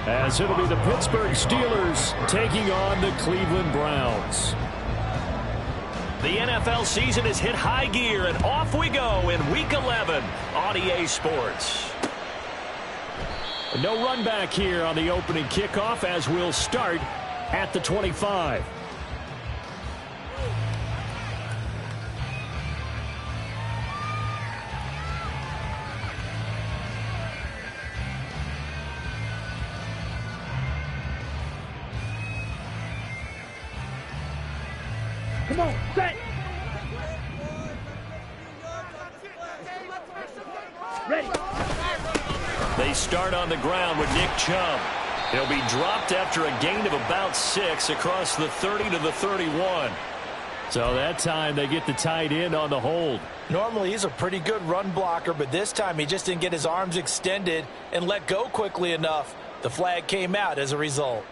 as it'll be the Pittsburgh Steelers taking on the Cleveland Browns. The NFL season has hit high gear, and off we go in Week 11 on EA Sports. No run back here on the opening kickoff as we'll start at the 25. Come on, set. Ready. They start on the ground with Nick Chubb. He'll be dropped after a gain of about 6 across the 30 to the 31. So that time they get the tight end on the hold. Normally he's a pretty good run blocker, but this time he just didn't get his arms extended and let go quickly enough. The flag came out as a result.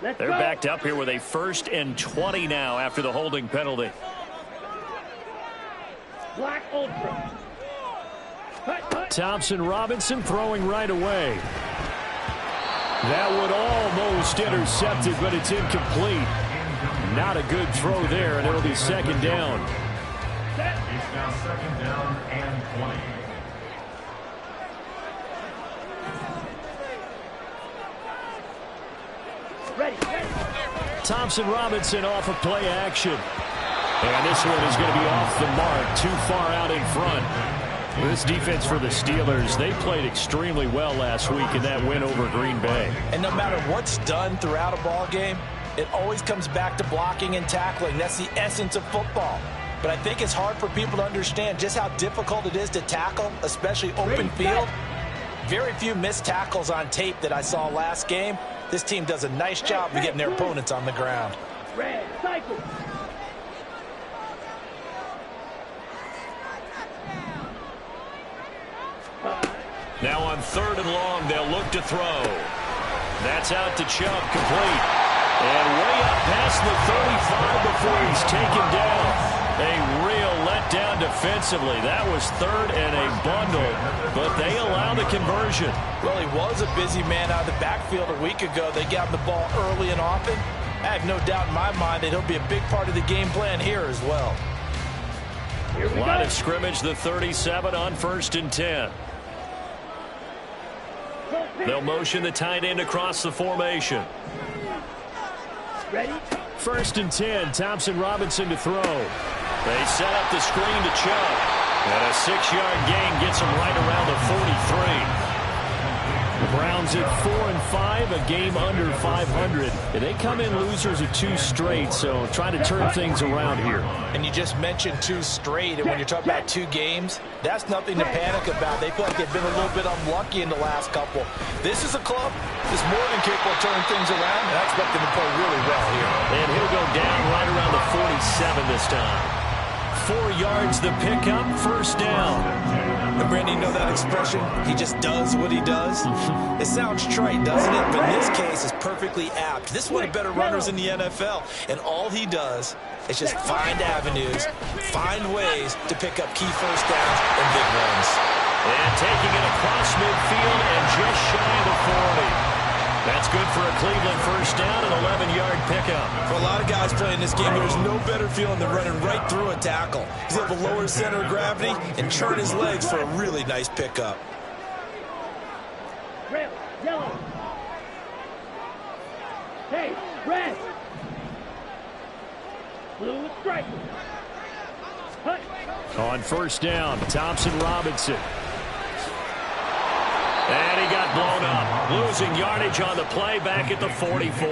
They're backed up here with a 1st and 20 now after the holding penalty. Black Ultra. Thompson Robinson throwing right away. That would almost intercept it, but it's incomplete. Not a good throw there, and it'll be 2nd down. It's now 2nd down and 20. Ready. Thompson Robinson off of play action. And this one is going to be off the mark, too far out in front. This defense for the Steelers, they played extremely well last week in that win over Green Bay. And no matter what's done throughout a ball game, it always comes back to blocking and tackling. That's the essence of football. But I think it's hard for people to understand just how difficult it is to tackle, especially open field. Very few missed tackles on tape that I saw last game. This team does a nice job of getting their opponents on the ground. Red, cycle. Now on 3rd and long, they'll look to throw. That's out to Chubb, complete. And way up past the 35 before he's taken down. A real letdown defensively. That was 3rd and a bundle, but they allow the conversion. Well, he was a busy man out of the backfield a week ago. They got him the ball early and often. I have no doubt in my mind that he'll be a big part of the game plan here as well. Line of scrimmage, the 37 on 1st and 10. They'll motion the tight end across the formation. Ready? 1st and 10, Thompson Robinson to throw. They set up the screen to Chubb. And a 6-yard gain gets him right around the 43. The Browns at 4-5, a game under 500. And they come in losers of 2 straight, so trying to turn things around here. And you just mentioned 2 straight, and when you're talking about 2 games, that's nothing to panic about. They feel like they've been a little bit unlucky in the last couple. This is a club that's more than capable of turning things around, and I expect them to play really well here. And he'll go down right around the 47 this time. 4 yards the pickup, 1st down. And Brandon, you know that expression? He just does what he does? It sounds trite, doesn't it? But in this case, it's perfectly apt. This is one of the better runners in the NFL. And all he does is just find avenues, find ways to pick up key 1st downs and big runs. And taking it across midfield and just shy of the 40. That's good for a Cleveland 1st down and 11-yard pickup. For a lot of guys playing this game, there's no better feeling than running right through a tackle. He's able to lower his center of gravity and turn his legs for a really nice pickup. Red, yellow. Hey, red. Blue strike. On 1st down, Thompson Robinson. And he got blown up. Losing yardage on the play back at the 44.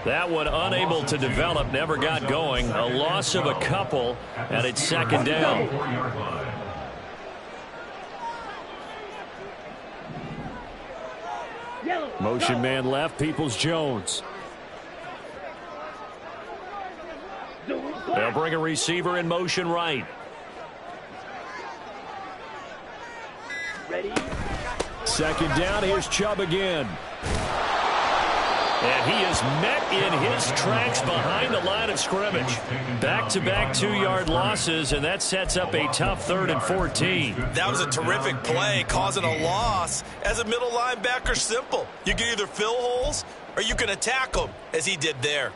That one unable to develop, never got going. A loss of a couple, and it's 2nd down. Motion man left, Peoples-Jones. They'll bring a receiver in motion right. Ready? 2nd down, here's Chubb again. And he is met in his tracks behind the line of scrimmage. Back-to-back 2-yard losses, and that sets up a tough 3rd and 14. That was a terrific play, causing a loss. As a middle linebacker, simple. You can either fill holes or you can attack them, as he did there.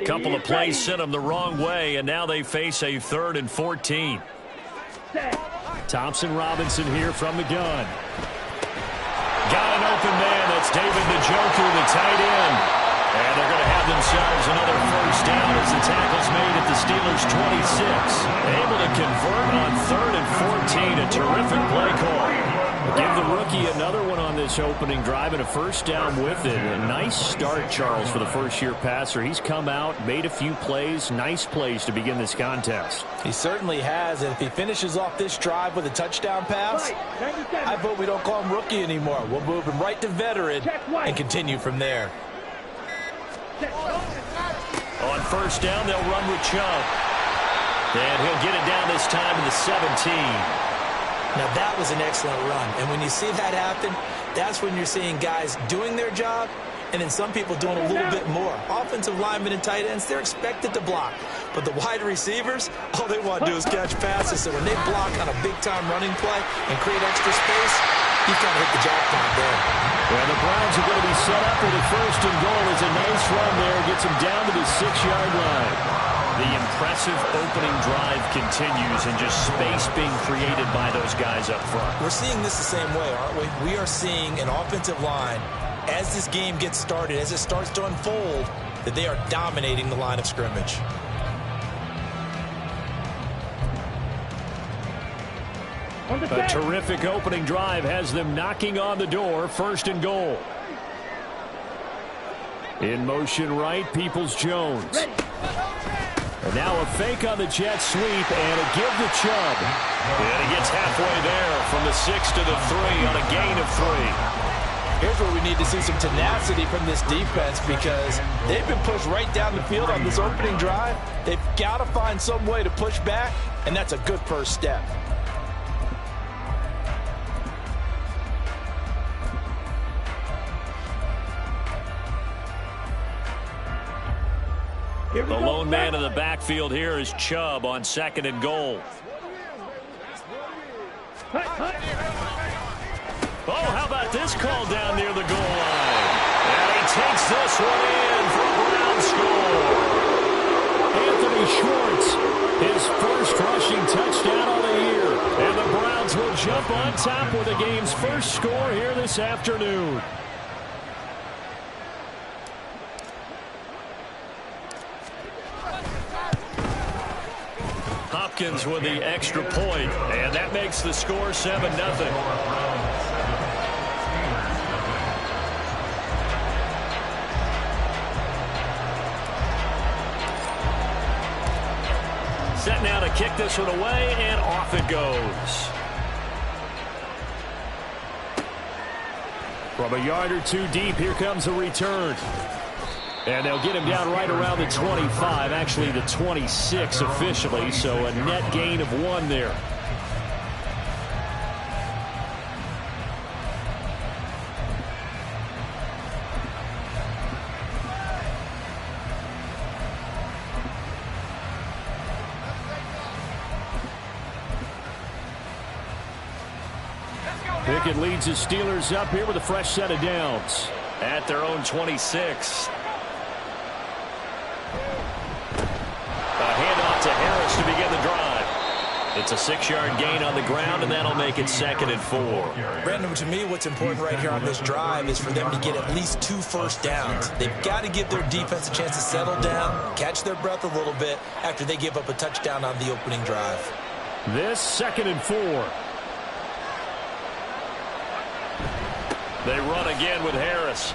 Couple of plays sent them the wrong way, and now they face a 3rd and 14. Thompson Robinson here from the gun. Got an open man. That's David Njoku, the tight end. And they're going to have themselves another first down as the tackle's made at the Steelers' 26. Able to convert on 3rd and 14. A terrific play call. Give the rookie another one on this opening drive and a first down with it. A nice start, Charles, for the first-year passer. He's come out, made a few plays, nice plays to begin this contest. He certainly has, and if he finishes off this drive with a touchdown pass, I vote we don't call him rookie anymore. We'll move him right to veteran and continue from there. On first down, they'll run with Chubb. And he'll get it down this time to the 17. Now, that was an excellent run. And when you see that happen, that's when you're seeing guys doing their job and then some people doing a little bit more. Offensive linemen and tight ends, they're expected to block. But the wide receivers, all they want to do is catch passes. So when they block on a big-time running play and create extra space, you've got to hit the jackpot there. Well, the Browns are going to be set up with a 1st and goal. It's a nice run there. Gets them down to the 6-yard line. The impressive opening drive continues and just space being created by those guys up front. We're seeing this the same way, aren't we? We are seeing an offensive line, as this game gets started, as it starts to unfold, that they are dominating the line of scrimmage. A terrific opening drive has them knocking on the door. 1st and goal. In motion right, Peoples-Jones. And now a fake on the jet sweep and a give to Chubb. And he gets halfway there from the 6 to the 3 on a gain of 3. Here's where we need to see some tenacity from this defense because they've been pushed right down the field on this opening drive. They've got to find some way to push back, and that's a good first step. The lone man in the backfield here is Chubb on 2nd and goal. Oh, how about this call down near the goal line? And he takes this one in for a Brown score. Anthony Schwartz, his first rushing touchdown of the year. And the Browns will jump on top with the game's first score here this afternoon. Hopkins with the extra point, and that makes the score 7-0. Set now to kick this one away, and off it goes. From a yard or two deep, here comes a return. And they'll get him down right around the 25, actually the 26 officially, so a net gain of 1 there. Pickett leads the Steelers up here with a fresh set of downs at their own 26. To Harris to begin the drive. It's a 6-yard gain on the ground, and that'll make it 2nd and 4. Brandon, to me, what's important right here on this drive is for them to get at least 2 first downs. They've got to give their defense a chance to settle down, catch their breath a little bit after they give up a touchdown on the opening drive. This 2nd and 4. They run again with Harris.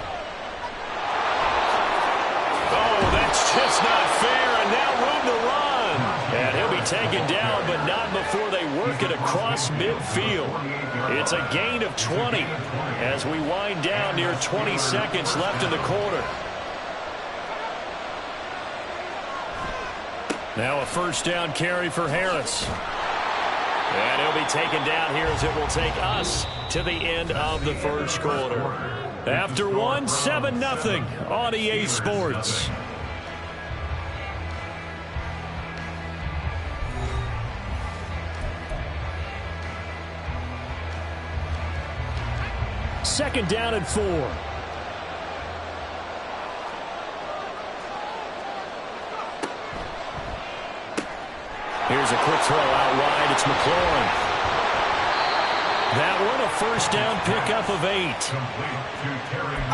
Oh, that's just not fair, and now room to run. And he'll be taken down, but not before they work it across midfield. It's a gain of 20 as we wind down near 20 seconds left in the quarter. Now a first down carry for Harris. And he'll be taken down here as it will take us to the end of the first quarter. After one, 7-0 on EA Sports. Second down and 4. Here's a quick throw out wide. It's McLaurin. That one, a first down pickup of 8.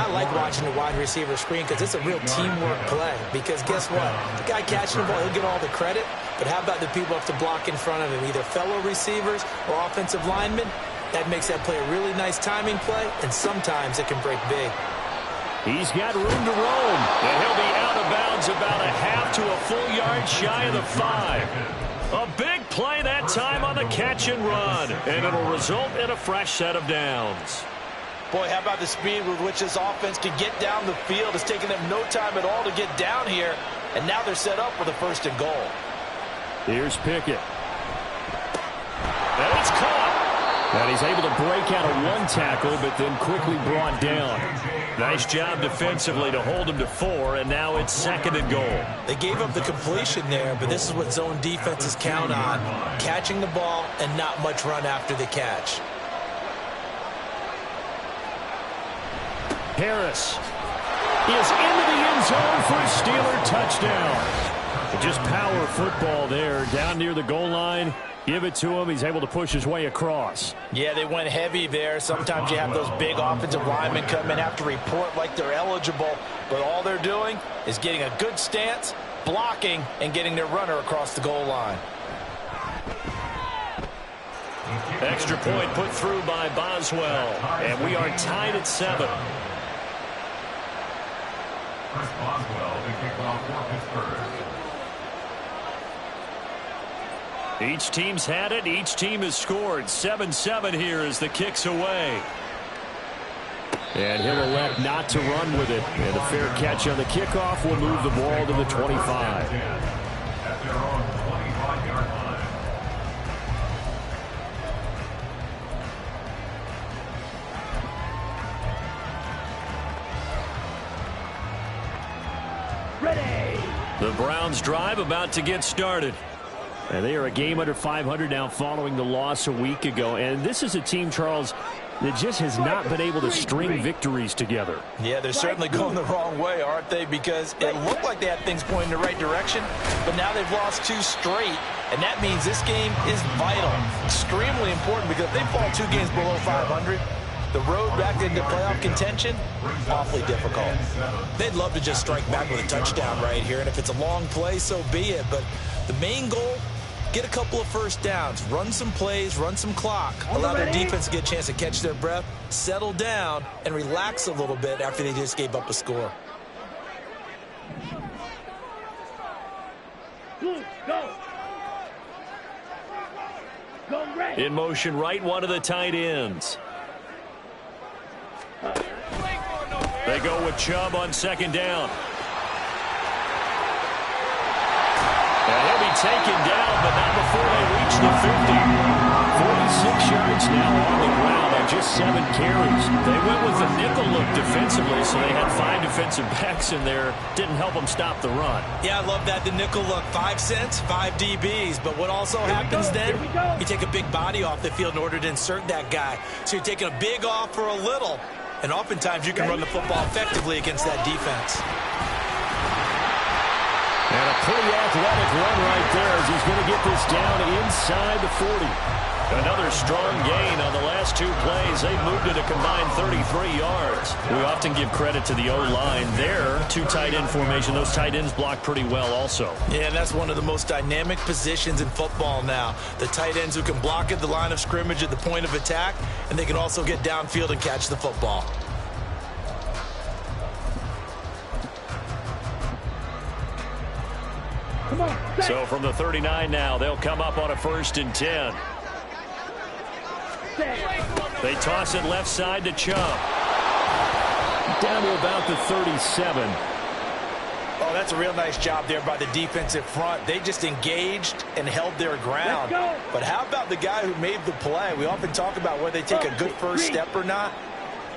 I like watching the wide receiver screen because it's a real teamwork play. Because guess what? The guy catching the ball, he'll get all the credit. But how about the people who have to block in front of him, either fellow receivers or offensive linemen? That makes that play a really nice timing play, and sometimes it can break big. He's got room to roam, and he'll be out of bounds about a half to a full yard shy of the 5. A big play that time on the catch and run, and it'll result in a fresh set of downs. Boy, how about the speed with which this offense can get down the field? It's taken them no time at all to get down here, and now they're set up with a first and goal. Here's Pickett. And it's caught. And he's able to break out of one tackle, but then quickly brought down. Nice job defensively to hold him to 4, and now it's second and goal. They gave up the completion there, but this is what zone defenses count on. Catching the ball and not much run after the catch. Harris is into the end zone for a Steeler touchdown. Just power football there down near the goal line. Give it to him. He's able to push his way across. Yeah, they went heavy there. Sometimes you have those big offensive linemen come in, have to report like they're eligible. But all they're doing is getting a good stance, blocking, and getting their runner across the goal line. Extra point put through by Boswell. And we are tied at 7. Chris Boswell, the kickoff for Pittsburgh. Each team's had it. Each team has scored. 7-7 here as the kick's away. And he'll elect not to run with it. And a fair catch on the kickoff will move the ball to the 25. At their own 25-yard line. Ready. The Browns drive about to get started. And they are a game under 500 now following the loss a week ago. And this is a team, Charles, that just has not been able to string victories together. Yeah, they're certainly going the wrong way, aren't they? Because it looked like they had things pointing in the right direction, but now they've lost 2 straight, and that means this game is vital, extremely important, because if they fall 2 games below 500, the road back into playoff contention, awfully difficult. They'd love to just strike back with a touchdown right here, and if it's a long play, so be it. But the main goal, get a couple of first downs, run some plays, run some clock, allow their defense to get a chance to catch their breath, settle down, and relax a little bit after they just gave up a score. Blue, go. Go red. In motion right, one of the tight ends. They go with Chubb on second down. And he'll be taken down, but not before they reach the 50. 46 yards now on the ground on just 7 carries. They went with the nickel look defensively, so they had 5 defensive backs in there. Didn't help them stop the run. Yeah, I love that, the nickel look. 5 cents, 5 DBs. But what also happens then, you take a big body off the field in order to insert that guy. So you're taking a big off for a little. And oftentimes you can run the football effectively against that defense. And a pretty athletic run right there as he's going to get this down inside the 40. Another strong gain on the last 2 plays. They've moved it a combined 33 yards. We often give credit to the O-line there. 2 tight end formation. Those tight ends block pretty well also. Yeah, and that's one of the most dynamic positions in football now. The tight ends who can block at the line of scrimmage at the point of attack, and they can also get downfield and catch the football. Come on. So from the 39 now, they'll come up on a 1st and 10. They toss it left side to Chubb. Down to about the 37. Oh, that's a real nice job there by the defensive front. They just engaged and held their ground. But how about the guy who made the play? We often talk about whether they take a good first step or not.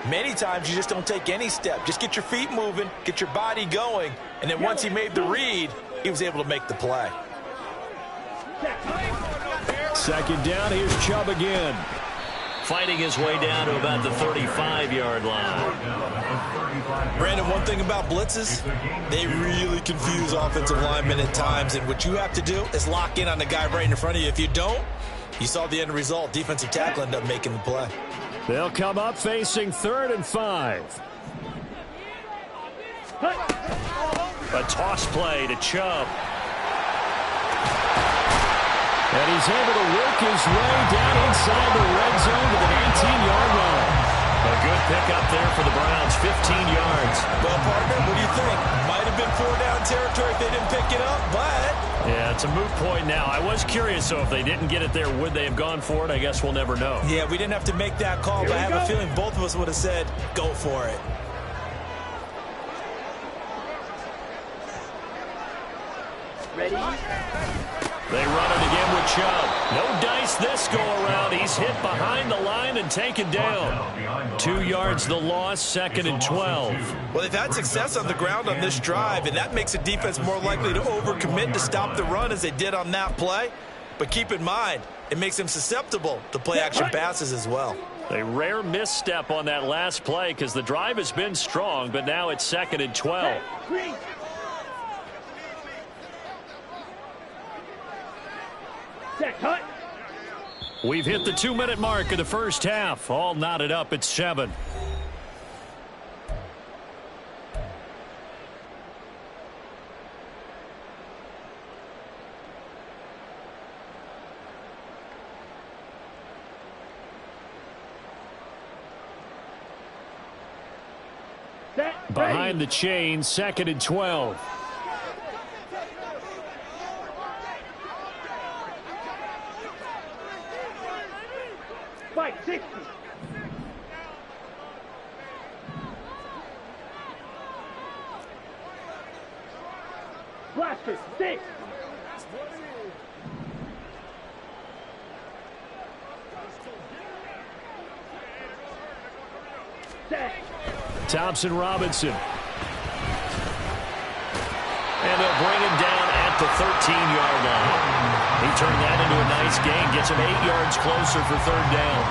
Many times you just don't take any step. Just get your feet moving, get your body going, and then once he made the read, he was able to make the play. Second down, here's Chubb again. Fighting his way down to about the 35-yard line. Brandon, one thing about blitzes, they really confuse offensive linemen at times, and what you have to do is lock in on the guy right in front of you. If you don't, you saw the end result. Defensive tackle ended up making the play. They'll come up facing 3rd and 5. A toss play to Chubb. And he's able to work his way down inside the red zone to the 19-yard line. A good pickup there for the Browns, 15 yards. Well, partner, what do you think? Might have been 4-down territory if they didn't pick it up, but... Yeah, it's a moot point now. I was curious, so if they didn't get it there, would they have gone for it? I guess we'll never know. Yeah, we didn't have to make that call, but I have a feeling both of us would have said, go for it. Ready? They run it again with Chubb. No dice this go-around. He's hit behind the line and taken down. 2 yards the loss, 2nd and 12. Well, they've had success on the ground on this drive, and that makes a defense more likely to overcommit to stop the run as they did on that play. But keep in mind, it makes them susceptible to play-action passes as well. A rare misstep on that last play because the drive has been strong, but now it's 2nd and 12. Cut. We've hit the 2-minute mark of the first half. All knotted up at 7. Behind the chain, 2nd and 12. Fight 60. Blaster 6. Thompson Robinson. And they'll bring him down at the 13-yard line. He turned that into a nice gain, gets him 8 yards closer for 3rd down.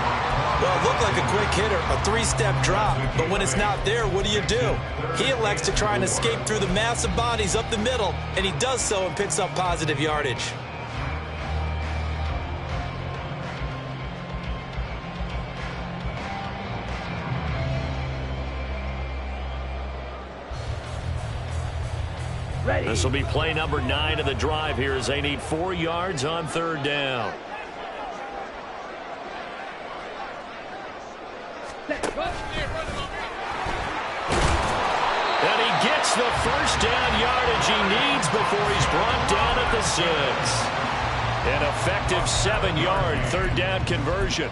Well, it looked like a quick hitter, a 3-step drop, but when it's not there, what do? He elects to try and escape through the massive bodies up the middle, and he does so and picks up positive yardage. This will be play number 9 of the drive here as they need 4 yards on 3rd down. And he gets the first down yardage he needs before he's brought down at the 6. An effective 7-yard 3rd down conversion.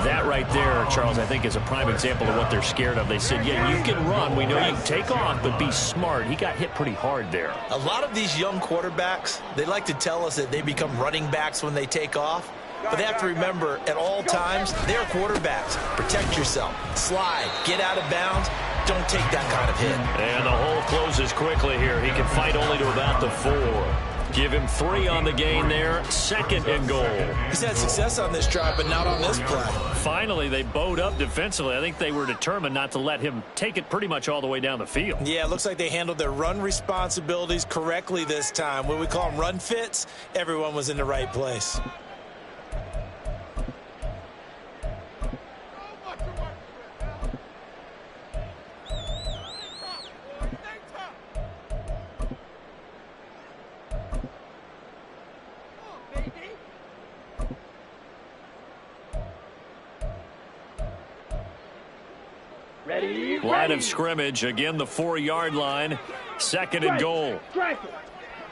That right there, Charles, I think is a prime example of what they're scared of. They said, yeah, you can run. We know you can take off, but be smart. He got hit pretty hard there. A lot of these young quarterbacks, they like to tell us that they become running backs when they take off. But they have to remember, at all times, they're quarterbacks. Protect yourself. Slide. Get out of bounds. Don't take that kind of hit. And the hole closes quickly here. He can fight only to about the 4. Give him 3 on the gain there. 2nd and goal. He's had success on this drive, but not on this play. Finally, they bowed up defensively. I think they were determined not to let him take it pretty much all the way down the field. Yeah, it looks like they handled their run responsibilities correctly this time. What we call them run fits, everyone was in the right place. Ready? Line of scrimmage, again the 4-yard line. 2nd and goal.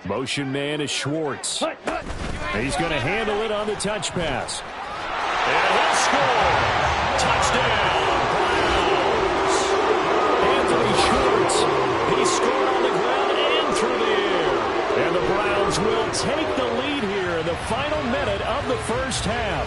Motion man is Schwartz. He's going to handle it on the touch pass. And he'll score. Touchdown, Browns. Anthony Schwartz. He scored on the ground and final minute of the first half.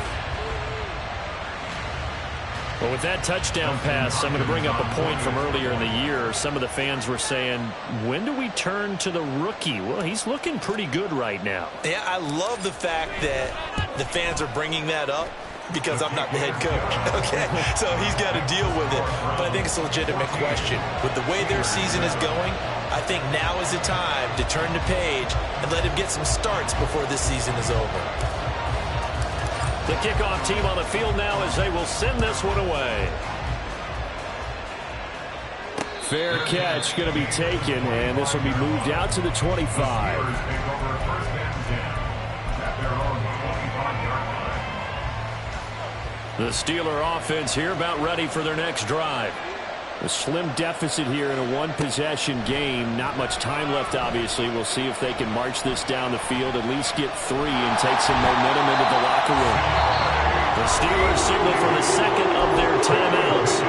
Well, with that touchdown pass, I'm going to bring up a point from earlier in the year. Some of the fans were saying, when do we turn to the rookie? Well, he's looking pretty good right now. Yeah, I love the fact that the fans are bringing that up because I'm not the head coach, okay? So he's got to deal with it. But I think it's a legitimate question. With the way their season is going, I think now is the time to turn the page and let him get some starts before this season is over. The kickoff team on the field now as they will send this one away. Fair catch going to be taken, and this will be moved out to the 25. The Steeler offense here about ready for their next drive. A slim deficit here in a one-possession game. Not much time left, obviously. We'll see if they can march this down the field, at least get 3 and take some momentum into the locker room. The Steelers signal for the second of their timeouts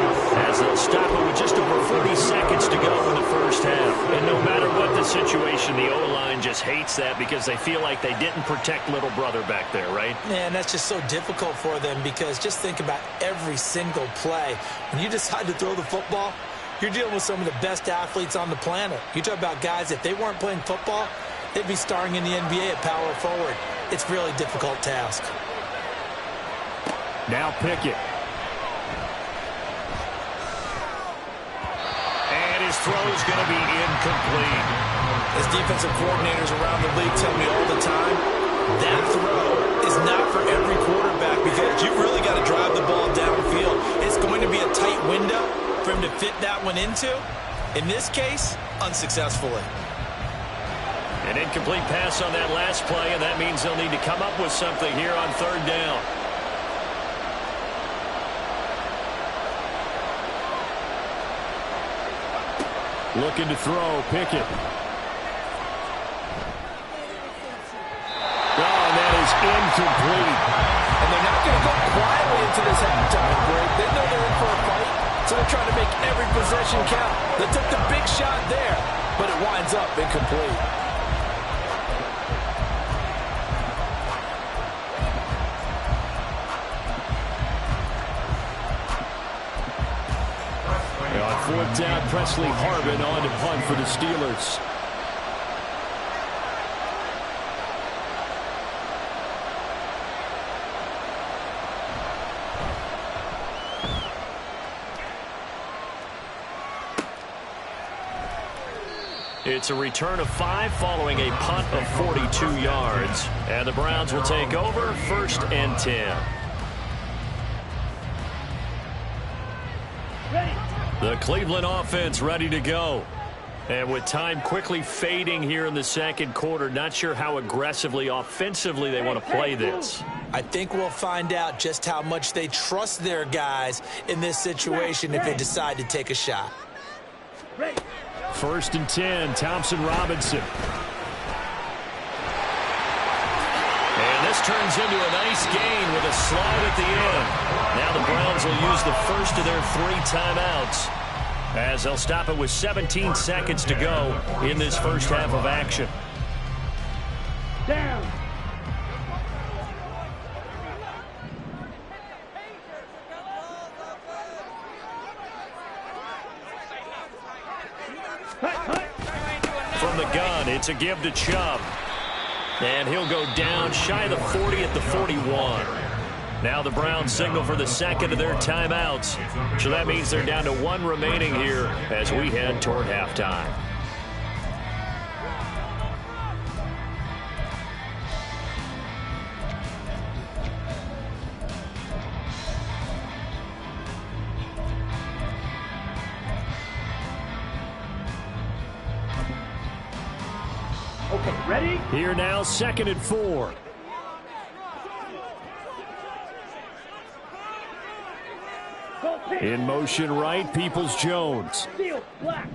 as they'll stop it with just over 40 seconds to go in the first half. And no matter what the situation, the O-line just hates that because they feel like they didn't protect little brother back there, right? Man, that's just so difficult for them because just think about every single play. When you decide to throw the football, you're dealing with some of the best athletes on the planet. You talk about guys, if they weren't playing football, they'd be starring in the NBA at power forward. It's a really difficult task. Now Pickett. And his throw is going to be incomplete. As defensive coordinators around the league tell me all the time, that throw is not for every quarterback because you really got to drive the ball downfield. It's going to be a tight window for him to fit that one into. In this case, unsuccessfully. An incomplete pass on that last play, and that means they'll need to come up with something here on third down. Looking to throw, Pickett. Oh, and that is incomplete. And they're not going to go quietly into this halftime break. They know they're in for a fight, so they're trying to make every possession count. They took the big shot there, but it winds up incomplete. On fourth down, Presley Harvin on to punt for the Steelers. It's a return of 5 following a punt of 42 yards. And the Browns will take over, 1st and 10. The Cleveland offense ready to go. And with time quickly fading here in the second quarter, not sure how aggressively, offensively they want to play this. I think we'll find out just how much they trust their guys in this situation if they decide to take a shot. 1st and 10, Thompson Robinson. And this turns into a nice gain with a slide at the end. Now the Browns will use the first of their 3 timeouts as they'll stop it with 17 seconds to go in this first half of action. Down. From the gun, it's a give to Chubb. And he'll go down shy of the 40 at the 41. Now the Browns signal for the second of their timeouts. So that means they're down to 1 remaining here as we head toward halftime. Okay, ready? Here now, 2nd and 4. Go pitch. In motion right, Peoples-Jones. Seal, black.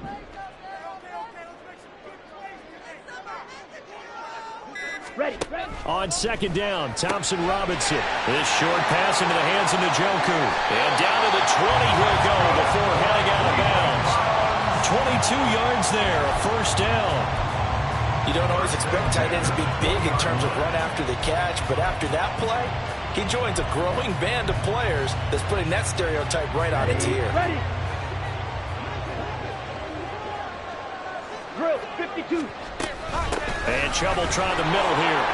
Ready, ready. On 2nd down, Thompson Robinson. This short pass into the hands of Njoku. And down to the 20 he'll go before heading out of bounds. 22 yards there, a 1st down. You don't always expect tight ends to be big in terms of run after the catch, but after that play, he joins a growing band of players that's putting that stereotype right on its ear. Ready. Drill, 52. And Chubb will try the middle here.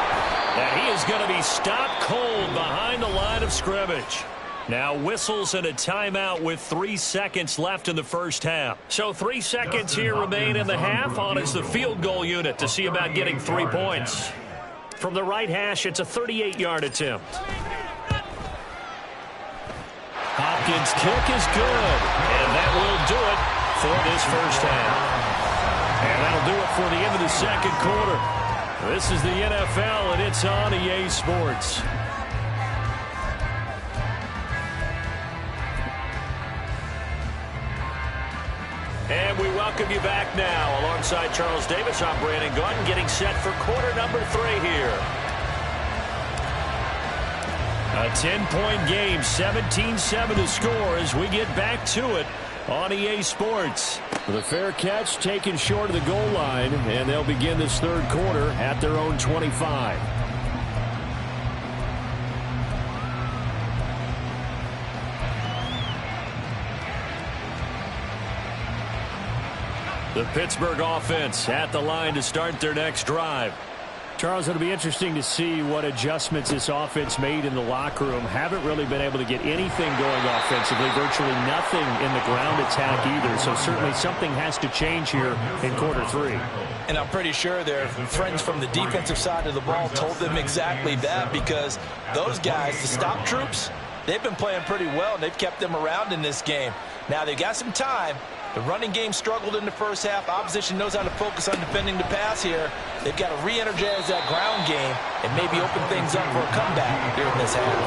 And he is going to be stopped cold behind the line of scrimmage. Now whistles and a timeout with 3 seconds left in the first half. So 3 seconds here remain in the half. On is the field goal unit to see about getting 3 points. From the right hash, it's a 38-yard attempt. Hopkins' kick is good. And that will do it for this first half. And that'll do it for the end of the second quarter. This is the NFL, and it's on EA Sports. And we welcome you back now. Alongside Charles Davis, I'm Brandon Gaudin, getting set for quarter number 3 here. A 10-point game, 17-7 to score as we get back to it on EA Sports. The fair catch taken short of the goal line, and they'll begin this third quarter at their own 25. The Pittsburgh offense at the line to start their next drive. Charles, it'll be interesting to see what adjustments this offense made in the locker room. Haven't really been able to get anything going offensively, virtually nothing in the ground attack either. So certainly something has to change here in quarter 3. And I'm pretty sure their friends from the defensive side of the ball told them exactly that, because those guys, the stop troops, they've been playing pretty well, and they've kept them around in this game. Now they've got some time. The running game struggled in the first half. Opposition knows how to focus on defending the pass here. They've got to re-energize that ground game and maybe open things up for a comeback here in this half.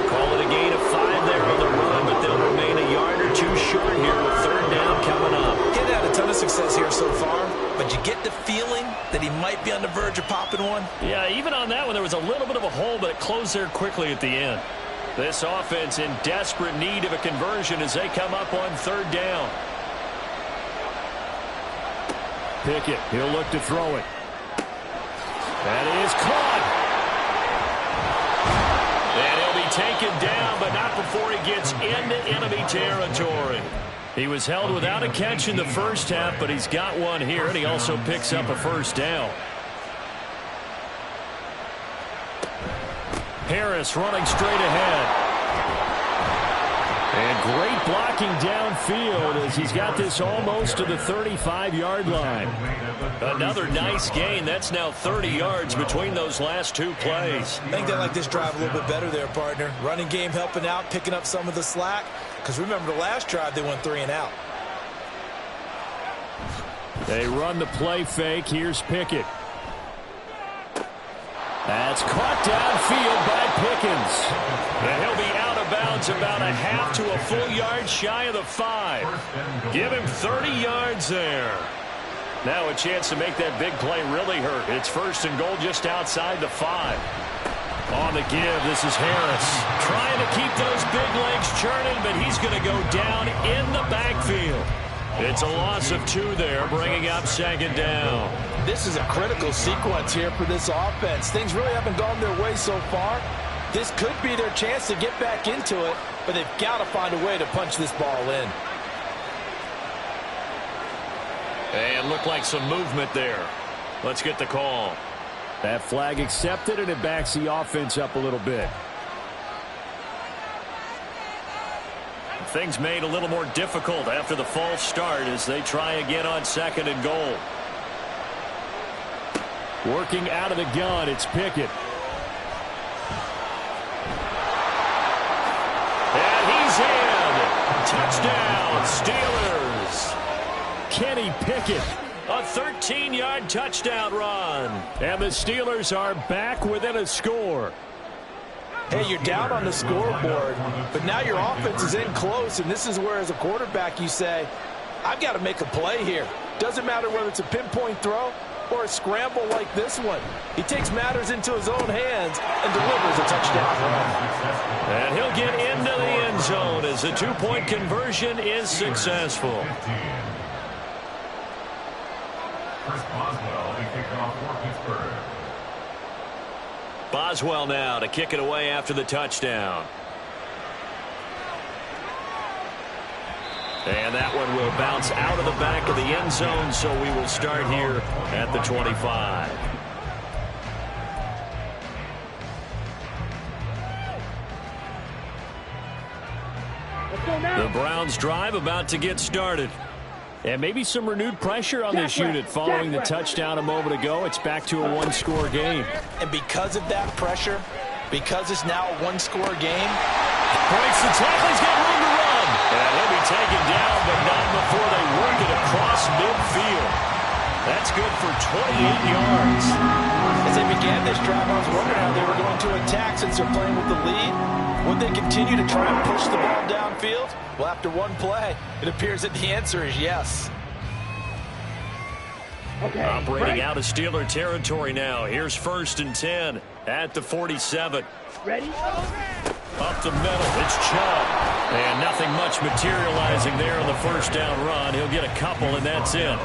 Call it a gain of 5 there on the run, but they'll remain a yard or 2 short here with third down coming up. He's had a ton of success here so far, but you get the feeling that he might be on the verge of popping one. Yeah, even on that one, there was a little bit of a hole, but it closed there quickly at the end. This offense in desperate need of a conversion as they come up on third down. Pickett, he'll look to throw it. That is caught. And he'll be taken down, but not before he gets into enemy territory. He was held without a catch in the first half, but he's got one here, and he also picks up a first down. Harris running straight ahead. And great blocking downfield as he's got this almost to the 35-yard line. Another nice gain. That's now 30 yards between those last 2 plays. I think they like this drive a little bit better there, partner. Running game helping out, picking up some of the slack. Because remember, the last drive they went 3 and out. They run the play fake. Here's Pickett. That's caught downfield by Pickens. And he'll be out of bounds about a half to a full yard shy of the 5. Give him 30 yards there. Now a chance to make that big play really hurt. It's first and goal just outside the 5. On the give, this is Harris. Trying to keep those big legs churning, but he's going to go down in the backfield. It's a loss of 2 there, bringing up second down. This is a critical sequence here for this offense. Things really haven't gone their way so far. This could be their chance to get back into it, but they've got to find a way to punch this ball in. And looked like some movement there. Let's get the call. That flag accepted, and it backs the offense up a little bit. Things made a little more difficult after the false start as they try again on second and goal. Working out of the gun, it's Pickett. And he's in. Touchdown, Steelers. Kenny Pickett. A 13-yard touchdown run. And the Steelers are back within a score. Hey, you're down on the scoreboard, but now your offense is in close, and this is where, as a quarterback, you say, I've got to make a play here. Doesn't matter whether it's a pinpoint throw or a scramble like this one. He takes matters into his own hands and delivers a touchdown run. And he'll get into the end zone as the 2-point conversion is successful. Chris Boswell will be kicking off for Pittsburgh. Boswell now to kick it away after the touchdown. And that one will bounce out of the back of the end zone, so we will start here at the 25. The Browns drive about to get started. And maybe some renewed pressure on this unit following the touchdown a moment ago. It's back to a one-score game. And because of that pressure, because it's now a one-score game, breaks the tackle. He's got room to run. And he'll be taken down, but not before they work it across midfield. That's good for 28 yards. As they began this drive, I was wondering how they were going to attack since they're playing with the lead. Would they continue to try and push the ball downfield? Well, after one play, it appears that the answer is yes. Okay, operating out of Steeler territory now. Here's 1st and 10 at the 47. Ready? Up the middle, it's Chubb. And nothing much materializing there on the first down run. He'll get a couple, and that's it.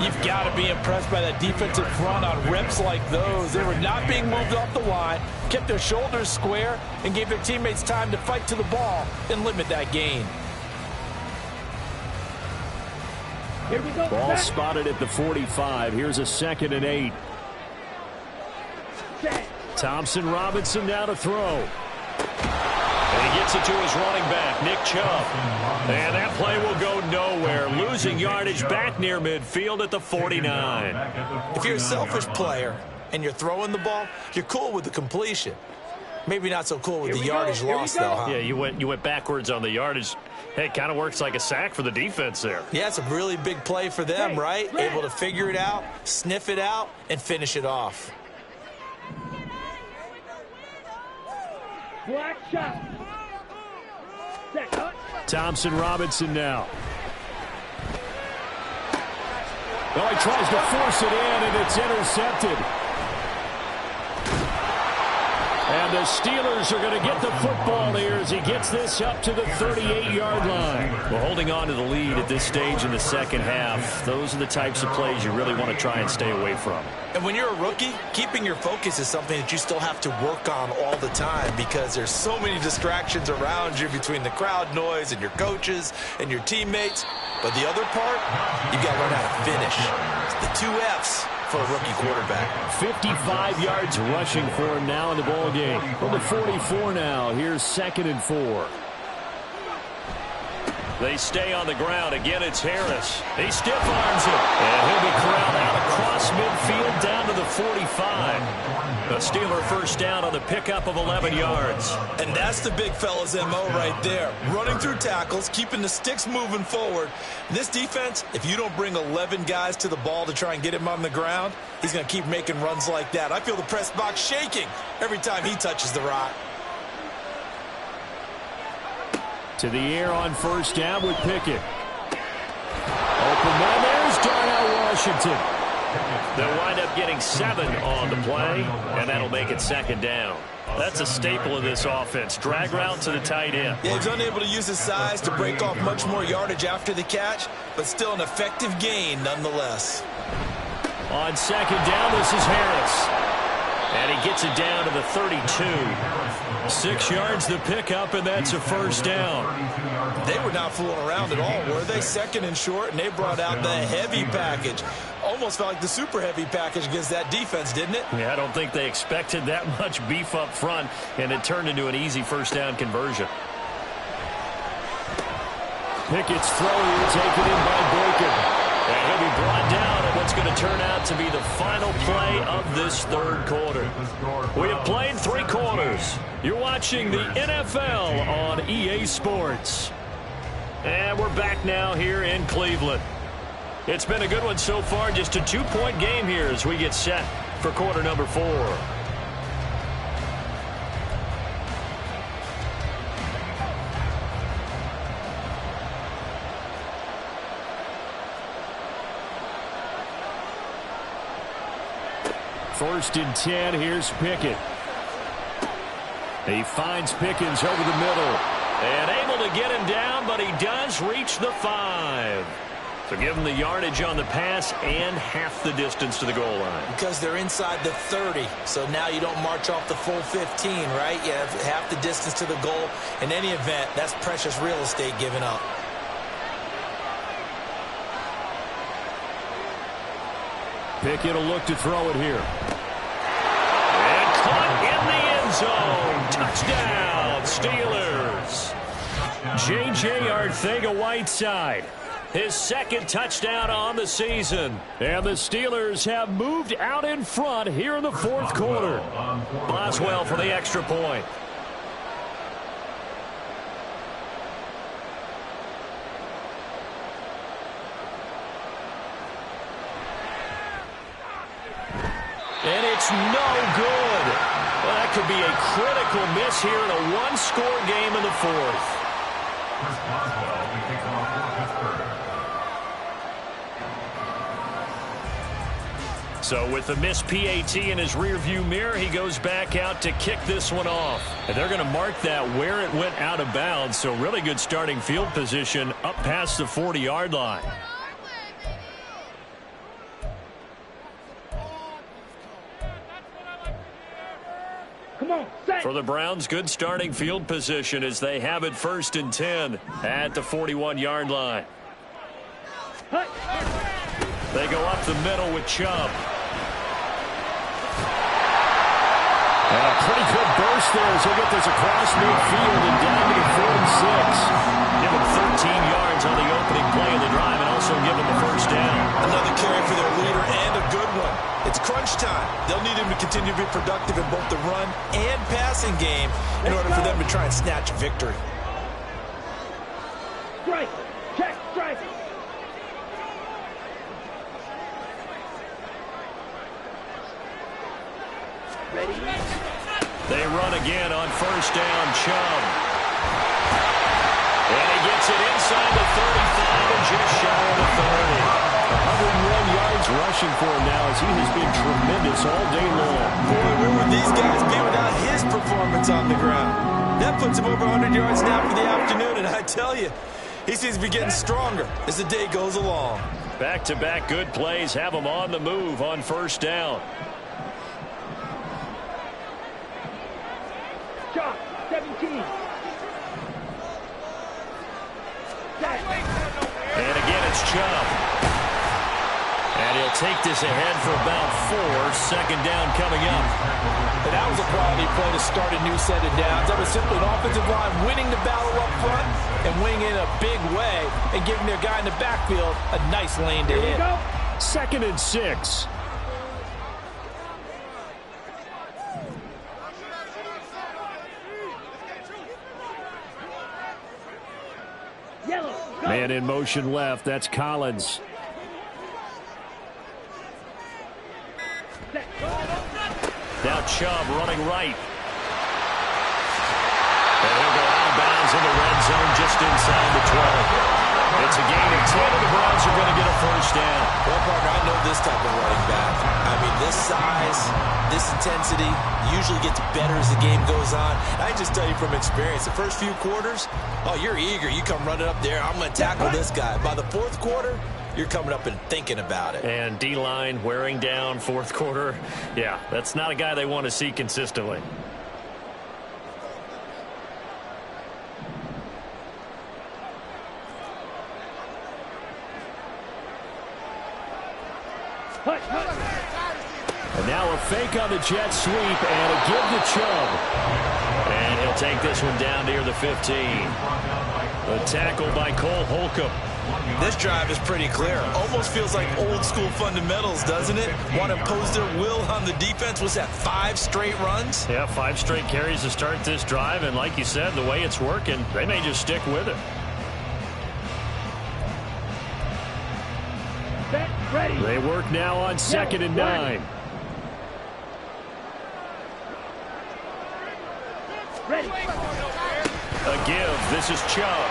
You've got to be impressed by that defensive front on reps like those. They were not being moved off the line, kept their shoulders square, and gave their teammates time to fight to the ball and limit that gain. Here we go. Ball spotted at the 45. Here's a 2nd and 8. Thompson Robinson now to throw. And he gets it to his running back, Nick Chubb. And that play will go nowhere. Losing yardage back near midfield at the 49. If you're a selfish player and you're throwing the ball, you're cool with the completion. Maybe not so cool with the yardage loss, though, huh? Yeah, you went backwards on the yardage. Hey, it kind of works like a sack for the defense there. Yeah, it's a really big play for them, right? Able to figure it out, sniff it out, and finish it off. Black shot. Set. Thompson Robinson now. Oh, he tries to force it in, and it's intercepted. And the Steelers are going to get the football here as he gets this up to the 38-yard line. Well, holding on to the lead at this stage in the second half, those are the types of plays you really want to try and stay away from. And when you're a rookie, keeping your focus is something that you still have to work on all the time because there's so many distractions around you between the crowd noise and your coaches and your teammates. But the other part, you got to learn how to finish. It's the 2 F's for a rookie quarterback. 55 yards rushing for him now in the ball game. From the 44 now, here's 2nd and 4. They stay on the ground. Again, it's Harris. He stiff arms it. And he'll be corralled out across midfield down to the 45. A Steeler first down on the pickup of 11 yards. And that's the big fella's MO right there. Running through tackles, keeping the sticks moving forward. This defense, if you don't bring 11 guys to the ball to try and get him on the ground, he's going to keep making runs like that. I feel the press box shaking every time he touches the rock. To the air on first down with Pickett. Open man, there's Darnell Washington. They'll wind up getting 7 on the play, and that'll make it 2nd down. That's a staple of this offense. Drag route to the tight end. Yeah, he's unable to use his size to break off much more yardage after the catch, but still an effective gain nonetheless. On 2nd down, this is Harris. And he gets it down to the 32. 6 yards the pickup, and that's a first down. They were not fooling around at all, were they? 2nd and short, and they brought out the heavy package. Almost felt like the super heavy package against that defense, didn't it? Yeah, I don't think they expected that much beef up front, and it turned into an easy first down conversion. Pickett's throw here taken in by Boykin. And he'll be brought down at what's going to turn out to be the final play of this 3rd quarter. We have played 3 quarters. You're watching the NFL on EA Sports. And we're back now here in Cleveland. It's been a good one so far. Just a 2-point game here as we get set for quarter number 4. First and 10, here's Pickett. He finds Pickens over the middle. And able to get him down, but he does reach the 5. So give them the yardage on the pass and half the distance to the goal line. Because they're inside the 30, so now you don't march off the full 15, right? You have half the distance to the goal. In any event, that's precious real estate given up. Pickett will look to throw it here. And caught in the end zone. Touchdown, Steelers. J.J. Arcega-Whiteside. His second touchdown on the season. And the Steelers have moved out in front here in the fourth quarter. Boswell for the extra point. And it's no good. Well, that could be a critical miss here in a one-score game in the fourth. Chris Boswell, we kick off for Pittsburgh. So with the missed PAT in his rearview mirror, he goes back out to kick this one off. And they're going to mark that where it went out of bounds. So really good starting field position up past the 40-yard line. Come on, set. For the Browns, good starting field position as they have it 1st and 10 at the 41-yard line. They go up the middle with Chubb. And a pretty good burst there as they get this across midfield and down to the 46. Give them 13 yards on the opening play of the drive and also give them the first down. Another carry for their leader and a good one. It's crunch time. They'll need him to continue to be productive in both the run and passing game in order for them to try and snatch a victory. Strike. Check. Strike. Ready. They run again on first down, Chubb. And he gets it inside the 35 and just shy of the 30. 101 yards rushing for him now as he has been tremendous all day long. Boy, where would these guys be without his performance on the ground? That puts him over 100 yards now for the afternoon, and I tell you, he seems to be getting stronger as the day goes along. Back-to-back good plays have him on the move on first down. Chop. 17. Set. And again, it's Chubb. And he'll take this ahead for about 4. Second down coming up. And that was a quality play to start a new set of downs. That was simply an offensive line winning the battle up front and winning in a big way and giving their guy in the backfield a nice lane to hit. 2nd and 6. Yellow. Go. Man in motion left. That's Collins. Set. Now Chubb running right. And he'll go out of bounds in the red zone just inside the 12. It's a gain of 10, and the Browns are going to get a first down. Well, partner, I know this type of running back. I mean, this size, this intensity usually gets better as the game goes on. I just tell you from experience, the first few quarters, oh, you're eager. You come running up there, I'm going to tackle this guy. By the fourth quarter, you're coming up and thinking about it. And D-line wearing down fourth quarter. Yeah, that's not a guy they want to see consistently. And now a fake on the jet sweep and a give to Chubb. And he'll take this one down near the 15. A tackle by Cole Holcomb. This drive is pretty clear. Almost feels like old school fundamentals, doesn't it? Want to impose their will on the defense. Was that 5 straight runs? Yeah, 5 straight carries to start this drive. And like you said, the way it's working, they may just stick with it. Set. Ready. They work now on 2nd and 9. Ready. A give. This is Chubb.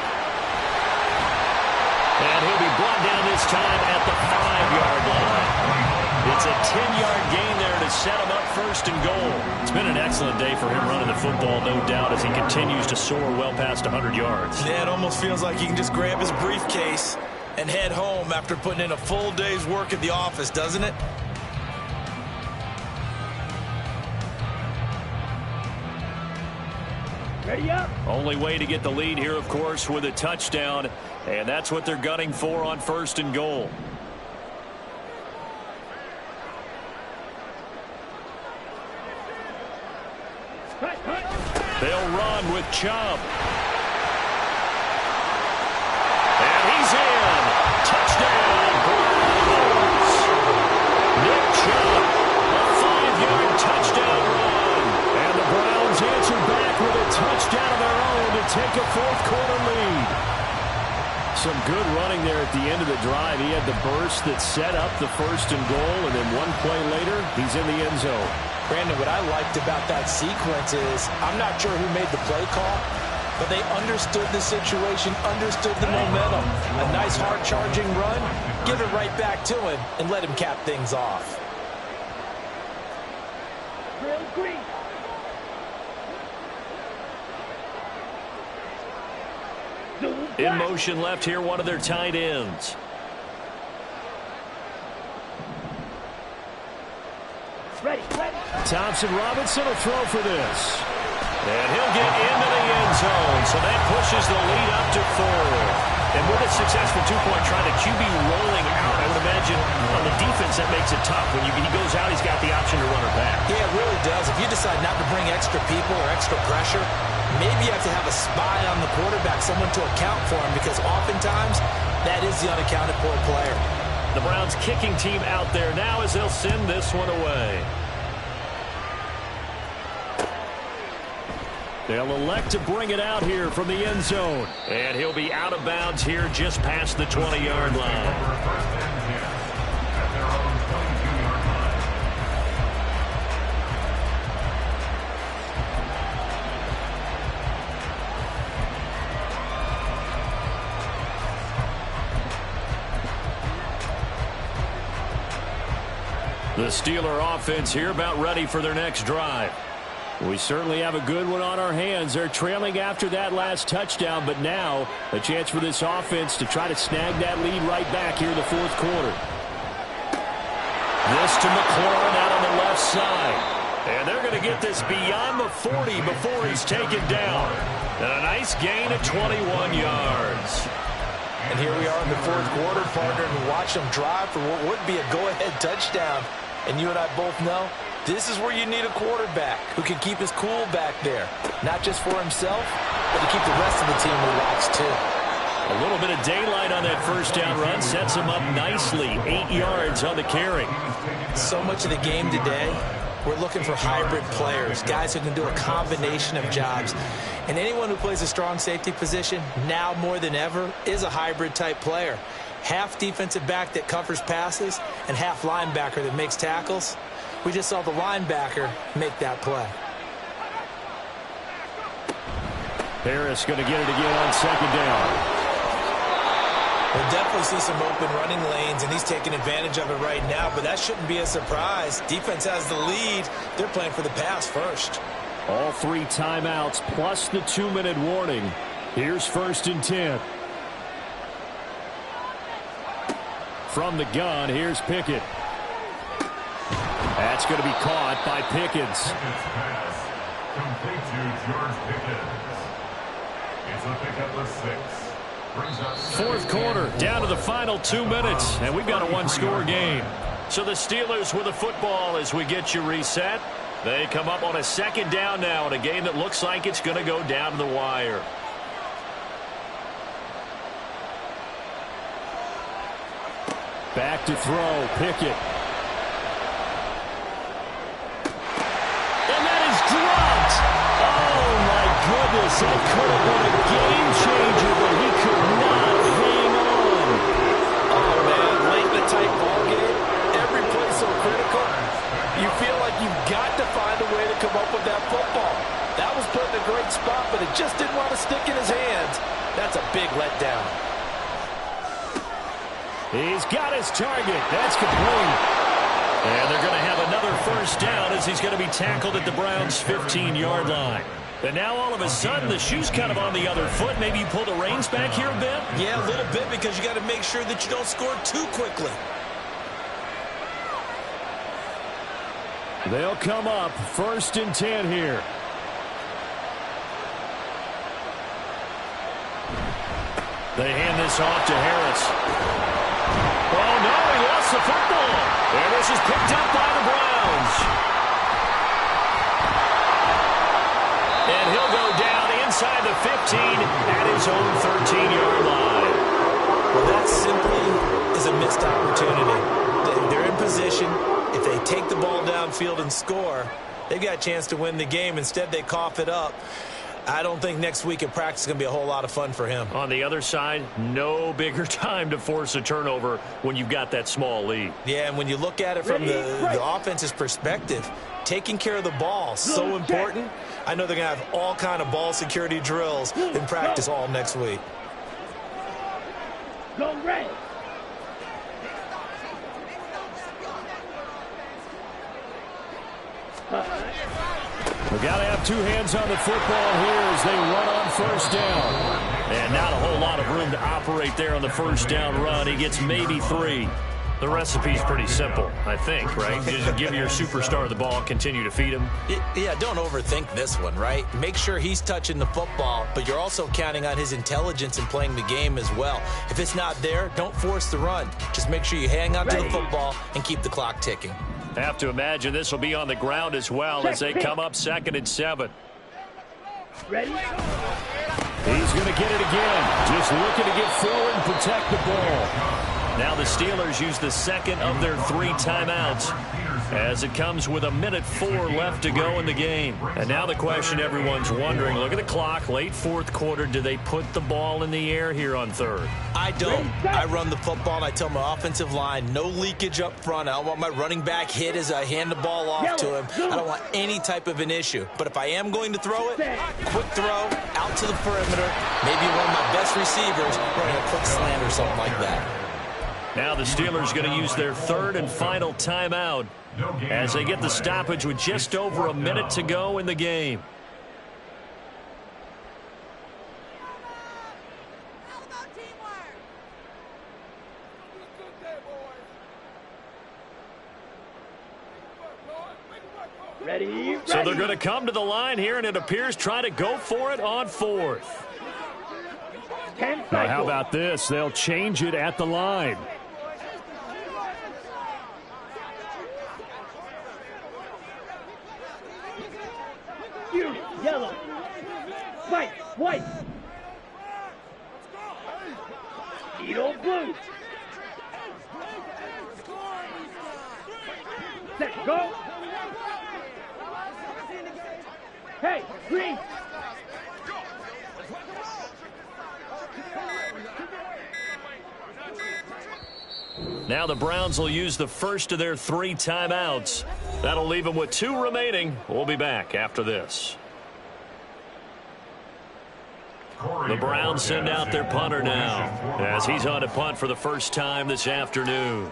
And he'll be brought down this time at the 5-yard line. It's a 10-yard gain there to set him up 1st and goal. It's been an excellent day for him running the football, no doubt, as he continues to soar well past 100 yards. Yeah, it almost feels like he can just grab his briefcase and head home after putting in a full day's work at the office, doesn't it? Ready up. Only way to get the lead here, of course, with a touchdown, and that's what they're gunning for on 1st and goal. They'll run with Chubb. And he's in. Touchdown, Browns. Nick Chubb, a 5-yard touchdown run. And the Browns answer back with a touchdown of their own to take a 4th-quarter lead. Some good running there at the end of the drive. He had the burst that set up the 1st and goal, and then one play later, he's in the end zone. Brandon, what I liked about that sequence is I'm not sure who made the play call, but they understood the situation, understood the momentum. A nice hard-charging run, give it right back to him, and let him cap things off. Real green. In motion left here, one of their tight ends. Ready. Thompson Robinson will throw for this. And he'll get into the end zone, so that pushes the lead up to 4. And with a successful 2-point try, the QB rolling out, I would imagine on the defense that makes it tough. When he goes out, he's got the option to run or back. Yeah, it really does. If you decide not to bring extra people or extra pressure, maybe you have to have a spy on the quarterback, someone to account for him, because oftentimes that is the unaccounted for player. The Browns kicking team out there now as they'll send this one away. They'll elect to bring it out here from the end zone. And he'll be out of bounds here just past the 20-yard line. The Steeler offense here about ready for their next drive. We certainly have a good one on our hands. They're trailing after that last touchdown, but now a chance for this offense to try to snag that lead right back here in the 4th quarter. This to McLaurin out on the left side. And they're going to get this beyond the 40 before he's taken down. And a nice gain of 21 yards. And here we are in the 4th quarter, partner, and watch them drive for what would be a go-ahead touchdown. And you and I both know this is where you need a quarterback who can keep his cool back there. Not just for himself, but to keep the rest of the team relaxed too. A little bit of daylight on that first down run sets him up nicely. 8 yards on the carry. So much of the game today, we're looking for hybrid players, guys who can do a combination of jobs. And anyone who plays a strong safety position, now more than ever, is a hybrid type player. Half defensive back that covers passes and half linebacker that makes tackles. We just saw the linebacker make that play. Harris going to get it again on 2nd down. We'll definitely see some open running lanes, and he's taking advantage of it right now, but that shouldn't be a surprise. Defense has the lead. They're playing for the pass first. All 3 timeouts plus the 2-minute warning. Here's 1st and 10. From the gun, here's Pickett. That's going to be caught by Pickens. Complete to George Pickens. It's a pickup of 6. 4th quarter, down to the final 2 minutes, and we've got a 1-score game. So the Steelers with the football as we get you reset. They come up on a 2nd down now in a game that looks like it's going to go down to the wire. Back to throw, Pickett. And that is dropped. Oh, my goodness. That could have been a game changer, but he could not hang on. Oh, man, late in the tight ball game, every play so critical. You feel like you've got to find a way to come up with that football. That was put in a great spot, but it just didn't want to stick in his hands. That's a big letdown. He's got his target. That's complete. And they're going to have another 1st down as he's going to be tackled at the Browns' 15-yard line. And now all of a sudden the shoe's kind of on the other foot. Maybe you pull the reins back here a bit? Yeah, a little bit, because you got to make sure that you don't score too quickly. They'll come up 1st and 10 here. They hand this off to Harris. Oh, no, he lost the football. And this is picked up by the Browns. And he'll go down inside the 15 at his own 13-yard line. Well, that simply is a missed opportunity. They're in position. If they take the ball downfield and score, they've got a chance to win the game. Instead, they cough it up. I don't think next week in practice is going to be a whole lot of fun for him. On the other side, no bigger time to force a turnover when you've got that small lead. Yeah, and when you look at it from the offense's perspective, taking care of the ball, so important. I know they're going to have all kind of ball security drills in practice all next week. Go red. We've got to have two hands on the football here as they run on 1st down. And not a whole lot of room to operate there on the 1st down run. He gets maybe 3. The recipe's pretty simple, I think, right? Just give your superstar the ball, continue to feed him. Yeah, don't overthink this one, right? Make sure he's touching the football, but you're also counting on his intelligence in playing the game as well. If it's not there, don't force the run. Just make sure you hang on to the football and keep the clock ticking. Have to imagine this will be on the ground as well as they come up 2nd and 7. Ready? He's going to get it again. Just looking to get forward and protect the ball. Now the Steelers use the 2nd of their 3 timeouts as it comes with 1:04 left to go in the game. And now the question everyone's wondering, look at the clock, late 4th quarter, do they put the ball in the air here on 3rd? I don't. I run the football, and I tell my offensive line, no leakage up front. I don't want my running back hit as I hand the ball off to him. I don't want any type of an issue. But if I am going to throw it, quick throw, out to the perimeter, maybe one of my best receivers running a quick slant or something like that. Now the Steelers going to use their 3rd and final timeout as they get the stoppage with just over a minute to go in the game. Ready? So they're going to come to the line here, and it appears try to go for it on 4th. Now how about this? They'll change it at the line. Yellow. Fight. White. Edo blue. Set. Go. Hey, green. Now the Browns will use the 1st of their 3 timeouts. That'll leave them with 2 remaining. We'll be back after this. The Browns send out their punter now as he's on to punt for the first time this afternoon.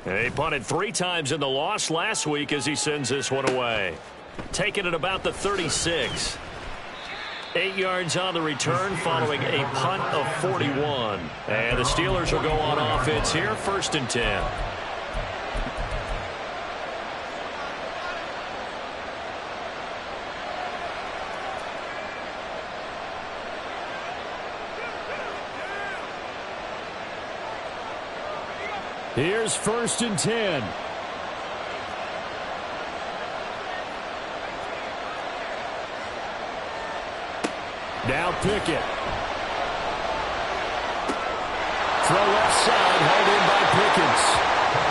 He punted 3 times in the loss last week as he sends this one away. Taking it about the 36. 8 yards on the return following a punt of 41. And the Steelers will go on offense here, 1st and 10. Here's 1st and 10. Now Pickett. Throw left side, held in by Pickens.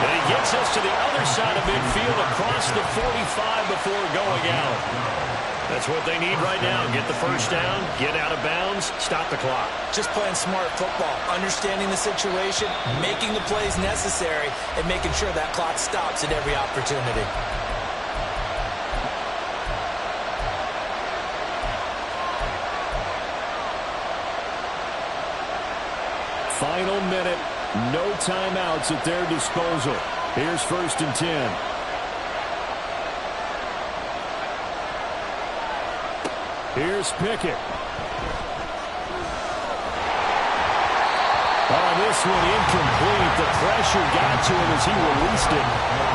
And he gets us to the other side of midfield across the 45 before going out. That's what they need right now. Get the first down, get out of bounds, stop the clock. Just playing smart football, understanding the situation, making the plays necessary, and making sure that clock stops at every opportunity. Final minute, no timeouts at their disposal. Here's 1st and 10. Here's Pickett. Oh, this one incomplete. The pressure got to him as he released it.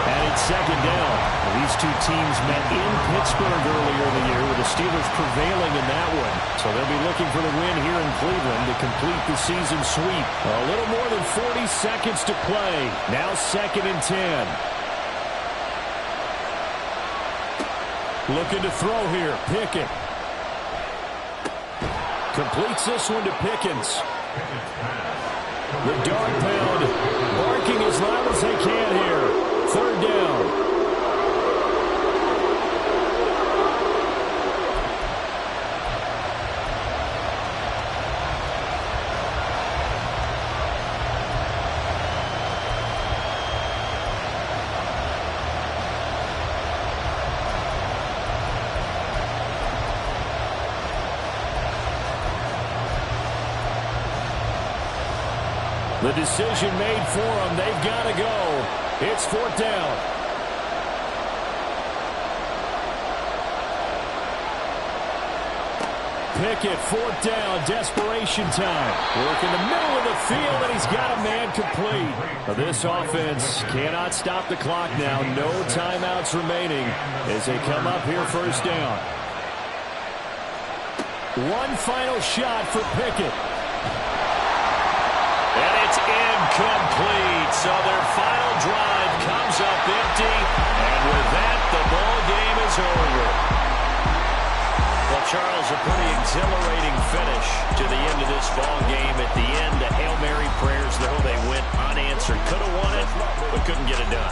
And it's second down. These two teams met in Pittsburgh earlier in the year with the Steelers prevailing in that one. So they'll be looking for the win here in Cleveland to complete the season sweep. A little more than 40 seconds to play. Now 2nd and 10. Looking to throw here. Pickett. Completes this one to Pickens. The dog pound barking as loud as they can here. 3rd down. The decision made for them. They've got to go. It's 4th down. Pickett, 4th down, desperation time. Work in the middle of the field, and he's got a man complete. This offense cannot stop the clock now. No timeouts remaining as they come up here 1st down. One final shot for Pickett. And it's incomplete. So their final drive comes up empty. And with that, the ball game is over. Well, Charles, a pretty exhilarating finish to the end of this ball game. At the end, the Hail Mary prayers, though, they went unanswered. Could have won it, but couldn't get it done.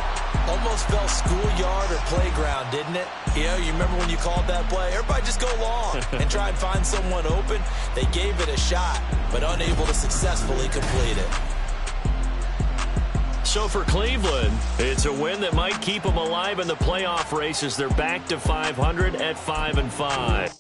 Almost felt schoolyard or playground, didn't it? You know, you remember when you called that play? Everybody just go long and try and find someone open. They gave it a shot, but unable to successfully complete it. So for Cleveland, it's a win that might keep them alive in the playoff race as they're back to 500 at 5-5.